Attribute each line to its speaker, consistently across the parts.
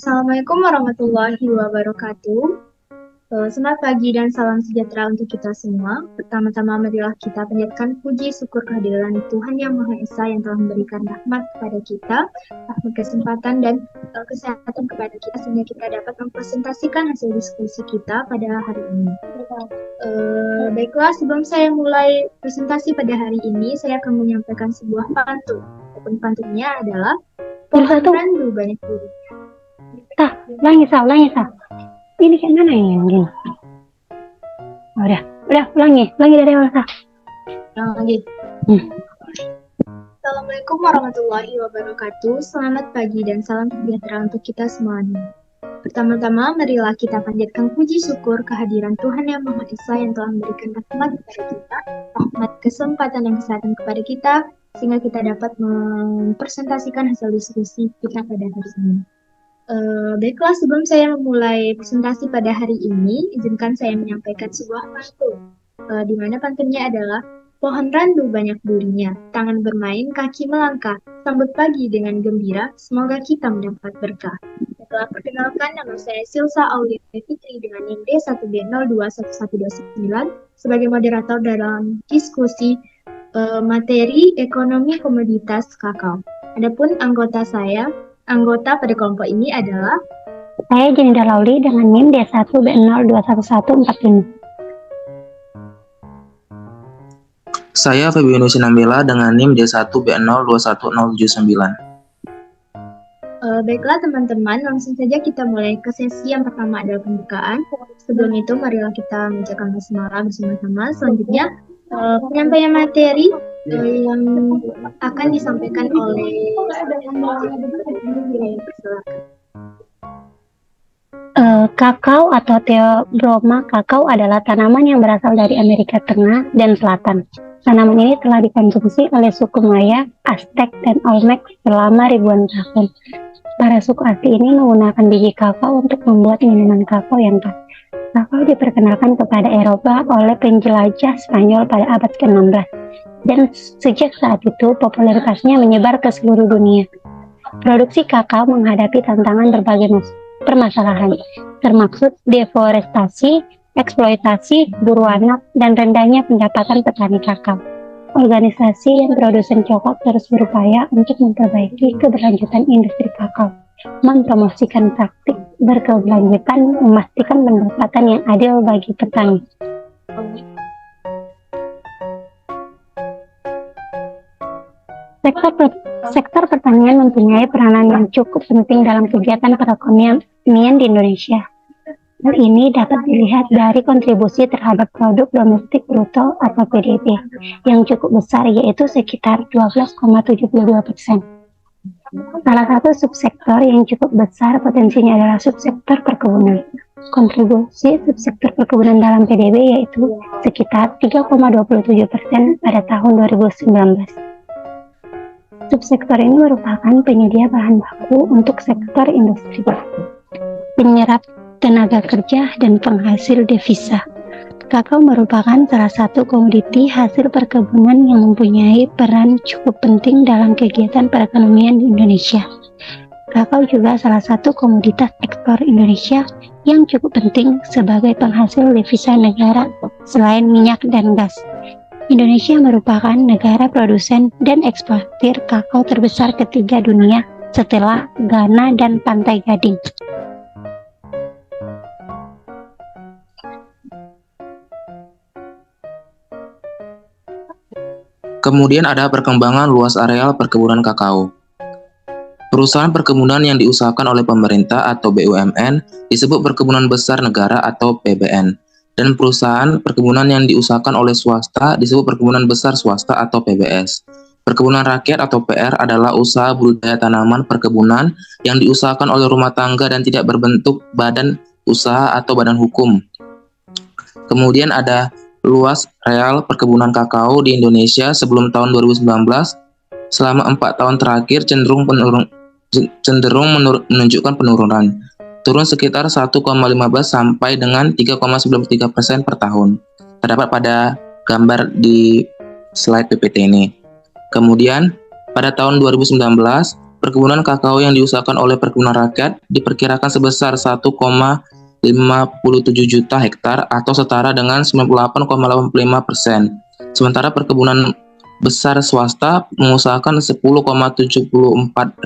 Speaker 1: Assalamualaikum warahmatullahi wabarakatuh. Selamat pagi dan salam sejahtera untuk kita semua. Pertama-tama marilah kita panjatkan puji syukur kehadiran Tuhan Yang Maha Esa yang telah memberikan rahmat kepada kita, rahmat kesempatan dan kesehatan kepada kita sehingga kita dapat mempresentasikan hasil diskusi kita pada hari ini. Baiklah, sebelum saya mulai presentasi pada hari ini, saya akan menyampaikan sebuah pantun. Pantunnya adalah pohon randu banyak duri.
Speaker 2: Ulangi Sa. Ini kayak mana ya yang gini? Udah, ulangi dari awal Sa.
Speaker 1: Lagi. Assalamualaikum warahmatullahi wabarakatuh. Selamat pagi dan salam sejahtera untuk kita semuanya. Pertama-tama, marilah kita panjatkan puji syukur kehadiran Tuhan Yang Maha Esa yang telah memberikan rahmat kepada kita, rahmat kesempatan dan kesehatan kepada kita, sehingga kita dapat mempresentasikan hasil diskusi kita pada hari ini. Baiklah, sebelum saya memulai presentasi pada hari ini, izinkan saya menyampaikan sebuah pantun, di mana pantunnya adalah pohon randu banyak durinya, tangan bermain, kaki melangkah, sambut pagi dengan gembira, semoga kita mendapat berkah. Setelah perkenalkan, nama saya Silsa Aulia Fitri dengan NIM D1B021129 sebagai moderator dalam diskusi materi ekonomi komoditas kakao. Adapun anggota pada kelompok ini adalah
Speaker 2: saya Jenida Lauli dengan NIM D1B021145.
Speaker 3: Saya Febiano Sinambela dengan NIM D1B021079.
Speaker 1: Baiklah teman-teman, langsung saja kita mulai ke sesi yang pertama adalah pembukaan. Sebelum itu, marilah kita mengucapkan basmalah bersama-sama. Selanjutnya, penyampaian materi yang akan disampaikan oleh
Speaker 2: kakao atau Theobroma kakao adalah tanaman yang berasal dari Amerika Tengah dan Selatan. Tanaman ini telah dikonsumsi oleh suku Maya, Aztec, dan Olmec selama ribuan tahun. Para suku asli ini menggunakan biji kakao untuk membuat minuman kakao yang khas. Kakao diperkenalkan kepada Eropa oleh penjelajah Spanyol pada abad ke-16. Dan sejak saat itu popularitasnya menyebar ke seluruh dunia. Produksi kakao menghadapi tantangan berbagai permasalahan, termaksud deforestasi, eksploitasi, buru anak, dan rendahnya pendapatan petani kakao. Organisasi dan produsen coklat terus berupaya untuk memperbaiki keberlanjutan industri kakao, mempromosikan praktik berkelanjutan, memastikan pendapatan yang adil bagi petani. Sektor pertanian mempunyai peranan yang cukup penting dalam kegiatan perekonomian di Indonesia. Hal ini dapat dilihat dari kontribusi terhadap produk domestik bruto atau PDB yang cukup besar, yaitu sekitar 12,72%. Salah satu subsektor yang cukup besar potensinya adalah subsektor perkebunan. Kontribusi subsektor perkebunan dalam PDB yaitu sekitar 3,27% pada tahun 2019. Subsektor ini merupakan penyedia bahan baku untuk sektor industri, penyerap tenaga kerja, dan penghasil devisa. Kakao merupakan salah satu komoditi hasil perkebunan yang mempunyai peran cukup penting dalam kegiatan perekonomian di Indonesia. Kakao juga salah satu komoditas ekspor Indonesia yang cukup penting sebagai penghasil devisa negara selain minyak dan gas. Indonesia merupakan negara produsen dan eksportir kakao terbesar ketiga dunia setelah Ghana dan Pantai Gading.
Speaker 3: Kemudian ada perkembangan luas areal perkebunan kakao. Perusahaan perkebunan yang diusahakan oleh pemerintah atau BUMN disebut perkebunan besar negara atau PBN. Dan perusahaan perkebunan yang diusahakan oleh swasta disebut perkebunan besar swasta atau PBS. Perkebunan rakyat atau PR adalah usaha budidaya tanaman perkebunan yang diusahakan oleh rumah tangga dan tidak berbentuk badan usaha atau badan hukum. Kemudian ada luas areal perkebunan kakao di Indonesia sebelum tahun 2019 selama 4 tahun terakhir cenderung menunjukkan penurunan, turun sekitar 1,15 sampai dengan 3,93% per tahun. Terdapat pada gambar di slide PPT ini. Kemudian pada tahun 2019 perkebunan kakao yang diusahakan oleh perkebunan rakyat diperkirakan sebesar 1,57 juta hektar atau setara dengan 98,85%. Sementara perkebunan besar swasta mengusahakan 10,74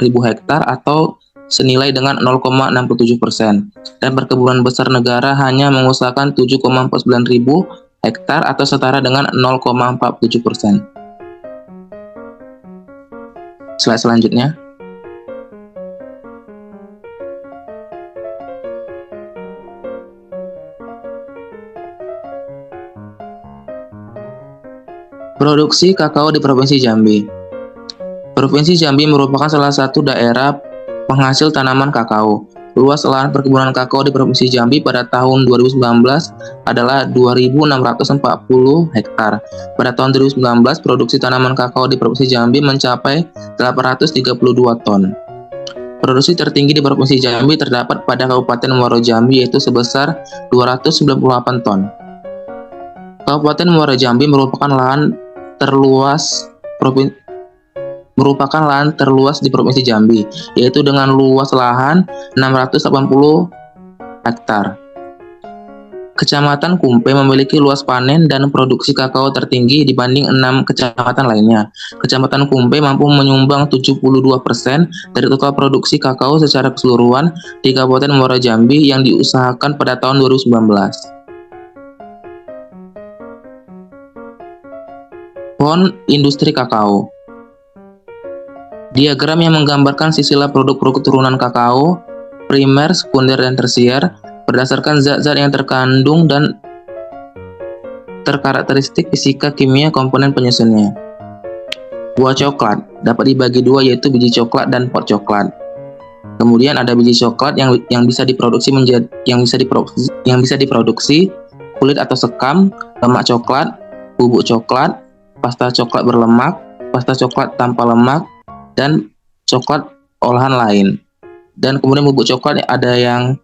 Speaker 3: ribu hektar atau senilai dengan 0,67%. Dan perkebunan besar negara hanya mengusahakan 7,49 ribu hektar atau setara dengan 0,47%. Slide selanjutnya. Produksi kakao di Provinsi Jambi. Provinsi Jambi merupakan salah satu daerah penghasil tanaman kakao. Luas lahan perkebunan kakao di Provinsi Jambi pada tahun 2019 adalah 2.640 hektar. Pada tahun 2019, produksi tanaman kakao di Provinsi Jambi mencapai 832 ton. Produksi tertinggi di Provinsi Jambi terdapat pada Kabupaten Muaro Jambi yaitu sebesar 298 ton. Kabupaten Muaro Jambi merupakan lahan terluas di Provinsi Jambi, yaitu dengan luas lahan 680 hektar. Kecamatan Kumpe memiliki luas panen dan produksi kakao tertinggi dibanding 6 kecamatan lainnya. Kecamatan Kumpe mampu menyumbang 72% dari total produksi kakao secara keseluruhan di Kabupaten Muaro Jambi yang diusahakan pada tahun 2019. PON Industri Kakao. Diagram yang menggambarkan silsilah produk-produk turunan kakao, primer, sekunder, dan tersier, berdasarkan zat-zat yang terkandung dan terkarakteristik fisika kimia komponen penyusunnya. Buah coklat dapat dibagi dua yaitu biji coklat dan pot coklat. Kemudian ada biji coklat yang bisa diproduksi kulit atau sekam, lemak coklat, bubuk coklat, pasta coklat berlemak, pasta coklat tanpa lemak, dan coklat olahan lain. Dan kemudian bubuk coklat ada yang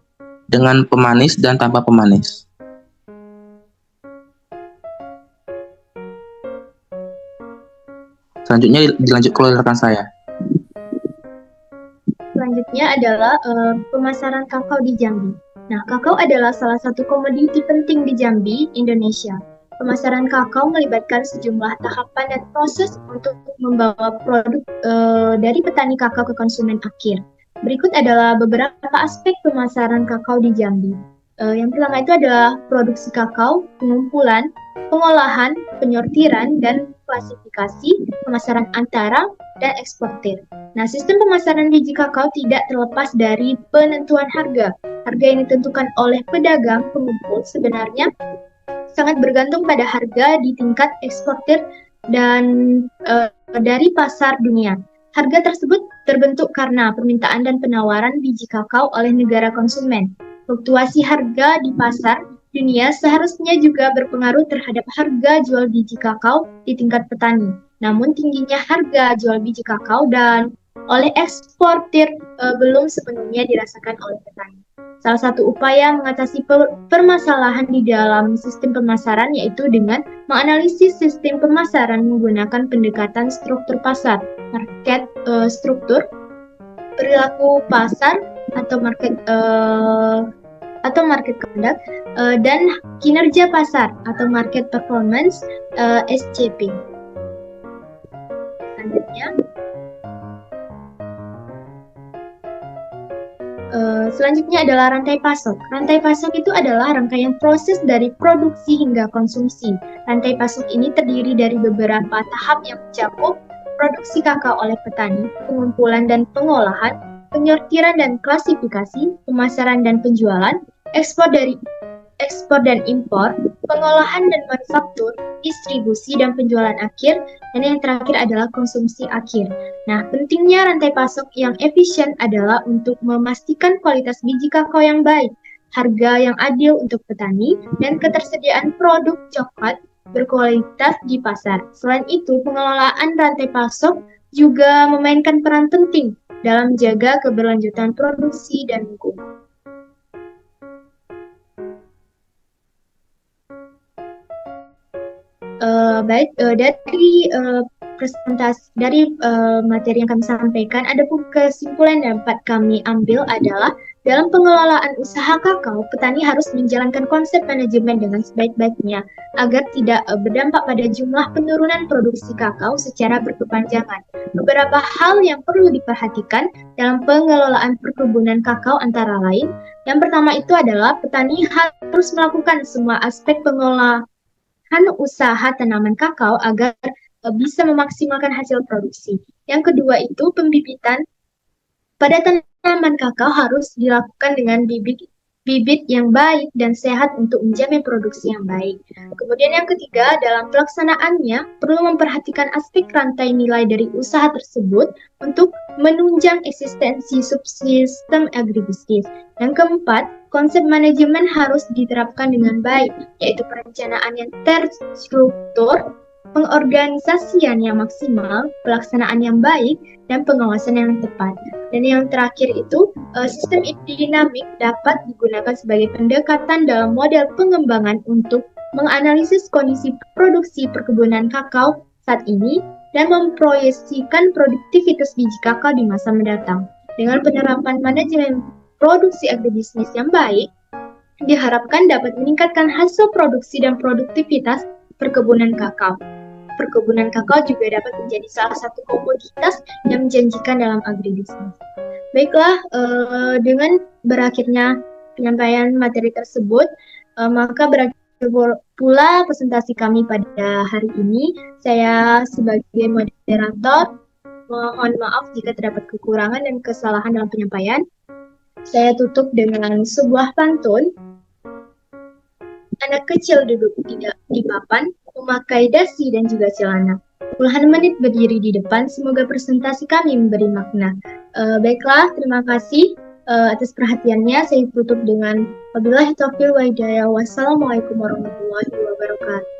Speaker 3: dengan pemanis dan tanpa pemanis. Selanjutnya dilanjut oleh rekan saya.
Speaker 1: Selanjutnya adalah pemasaran kakao di Jambi. Nah, kakao adalah salah satu komoditi penting di Jambi, Indonesia. Pemasaran kakao melibatkan sejumlah tahapan dan proses untuk membawa produk dari petani kakao ke konsumen akhir. Berikut adalah beberapa aspek pemasaran kakao di Jambi. Yang pertama itu adalah produksi kakao, pengumpulan, pengolahan, penyortiran, dan klasifikasi, pemasaran antara, dan eksportir. Nah, sistem pemasaran biji kakao tidak terlepas dari penentuan harga. Harga yang ditentukan oleh pedagang pengumpul sebenarnya sangat bergantung pada harga di tingkat eksportir dan dari pasar dunia. Harga tersebut terbentuk karena permintaan dan penawaran biji kakao oleh negara konsumen. Fluktuasi harga di pasar dunia seharusnya juga berpengaruh terhadap harga jual biji kakao di tingkat petani. Namun tingginya harga jual biji kakao dan oleh eksportir belum sepenuhnya dirasakan oleh petani. Salah satu upaya mengatasi permasalahan di dalam sistem pemasaran yaitu dengan menganalisis sistem pemasaran menggunakan pendekatan struktur pasar, market struktur, perilaku pasar atau market conduct, dan kinerja pasar atau market performance SCP. Selanjutnya adalah rantai pasok. Rantai pasok itu adalah rangkaian proses dari produksi hingga konsumsi. Rantai pasok ini terdiri dari beberapa tahap yang mencakup produksi kakao oleh petani, pengumpulan dan pengolahan, penyortiran dan klasifikasi, pemasaran dan penjualan, ekspor dan impor, pengolahan dan manufaktur, distribusi dan penjualan akhir, dan yang terakhir adalah konsumsi akhir. Nah, pentingnya rantai pasok yang efisien adalah untuk memastikan kualitas biji kakao yang baik, harga yang adil untuk petani, dan ketersediaan produk coklat berkualitas di pasar. Selain itu, pengelolaan rantai pasok juga memainkan peran penting dalam menjaga keberlanjutan produksi dan lingkungan. Dari materi yang kami sampaikan, adapun kesimpulan yang dapat kami ambil adalah dalam pengelolaan usaha kakao, petani harus menjalankan konsep manajemen dengan sebaik-baiknya agar tidak berdampak pada jumlah penurunan produksi kakao secara berkepanjangan. Beberapa hal yang perlu diperhatikan dalam pengelolaan perkebunan kakao antara lain, yang pertama itu adalah petani harus melakukan semua aspek pengolahan usaha tanaman kakao agar bisa memaksimalkan hasil produksi. Yang kedua itu pembibitan pada tanaman kakao harus dilakukan dengan bibit yang baik dan sehat untuk menjamin produksi yang baik. Kemudian yang ketiga, dalam pelaksanaannya perlu memperhatikan aspek rantai nilai dari usaha tersebut untuk menunjang eksistensi subsistem agribisnis. Yang keempat, konsep manajemen harus diterapkan dengan baik, yaitu perencanaan yang terstruktur, pengorganisasian yang maksimal, pelaksanaan yang baik, dan pengawasan yang tepat. Dan yang terakhir itu, sistem dinamik dapat digunakan sebagai pendekatan dalam model pengembangan untuk menganalisis kondisi produksi perkebunan kakao saat ini dan memproyeksikan produktivitas biji kakao di masa mendatang. Dengan penerapan manajemen produksi agribisnis yang baik, diharapkan dapat meningkatkan hasil produksi dan produktivitas perkebunan kakao. Perkebunan kakao juga dapat menjadi salah satu komoditas yang menjanjikan dalam agribisnis. Baiklah, dengan berakhirnya penyampaian materi tersebut, maka berakhir pula presentasi kami pada hari ini. Saya sebagai moderator, mohon maaf jika terdapat kekurangan dan kesalahan dalam penyampaian. Saya tutup dengan sebuah pantun. Anak kecil duduk di papan, memakai dasi dan juga celana. Puluhan menit berdiri di depan, semoga presentasi kami memberi makna. Baiklah, terima kasih atas perhatiannya. Saya tutup dengan wabillahi taufiq wal hidayah. Wassalamualaikum warahmatullahi wabarakatuh.